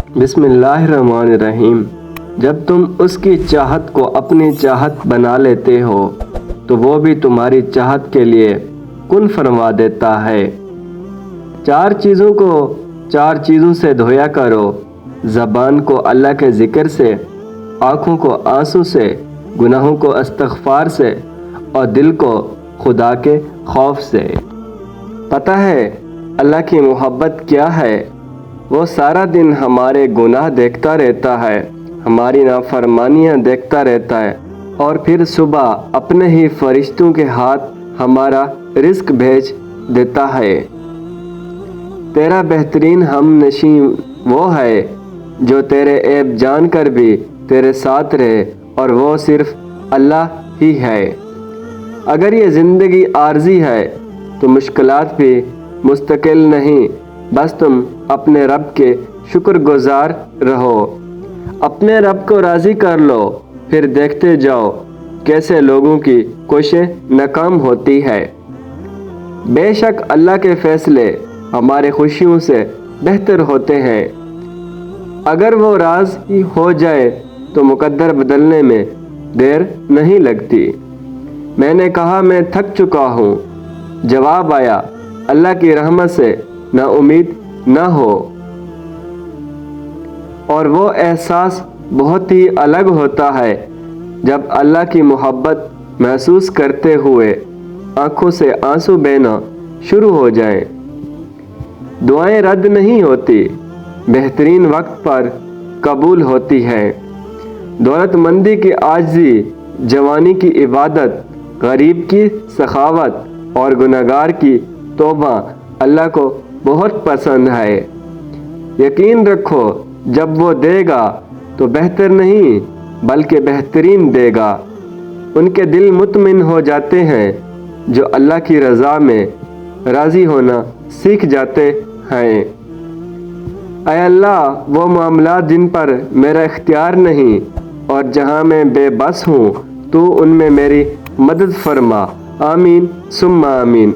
بسم اللہ الرحمن الرحیم۔ جب تم اس کی چاہت کو اپنی چاہت بنا لیتے ہو تو وہ بھی تمہاری چاہت کے لیے کن فرما دیتا ہے۔ 4 چیزوں کو 4 چیزوں سے دھویا کرو، زبان کو اللہ کے ذکر سے، آنکھوں کو آنسو سے، گناہوں کو استغفار سے، اور دل کو خدا کے خوف سے۔ پتہ ہے اللہ کی محبت کیا ہے؟ وہ سارا دن ہمارے گناہ دیکھتا رہتا ہے، ہماری نافرمانیاں دیکھتا رہتا ہے، اور پھر صبح اپنے ہی فرشتوں کے ہاتھ ہمارا رزق بھیج دیتا ہے۔ تیرا بہترین ہم نشیں وہ ہے جو تیرے عیب جان کر بھی تیرے ساتھ رہے، اور وہ صرف اللہ ہی ہے۔ اگر یہ زندگی عارضی ہے تو مشکلات بھی مستقل نہیں، بس تم اپنے رب کے شکر گزار رہو، اپنے رب کو راضی کر لو، پھر دیکھتے جاؤ کیسے لوگوں کی کوششیں ناکام ہوتی ہے۔ بے شک اللہ کے فیصلے ہماری خوشیوں سے بہتر ہوتے ہیں۔ اگر وہ راضی ہو جائے تو مقدر بدلنے میں دیر نہیں لگتی۔ میں نے کہا میں تھک چکا ہوں، جواب آیا اللہ کی رحمت سے نا امید نہ ہو۔ اور وہ احساس بہت ہی الگ ہوتا ہے جب اللہ کی محبت محسوس کرتے ہوئے آنکھوں سے آنسو بہنا شروع ہو جائیں۔ دعائیں رد نہیں ہوتی، بہترین وقت پر قبول ہوتی ہیں۔ دولت مندی کی عاجزی، جوانی کی عبادت، غریب کی سخاوت اور گنہگار کی توبہ اللہ کو بہت پسند ہے۔ یقین رکھو جب وہ دے گا تو بہتر نہیں بلکہ بہترین دے گا۔ ان کے دل مطمئن ہو جاتے ہیں جو اللہ کی رضا میں راضی ہونا سیکھ جاتے ہیں۔ اے اللہ، وہ معاملات جن پر میرا اختیار نہیں اور جہاں میں بے بس ہوں، تو ان میں میری مدد فرما۔ آمین ثم آمین۔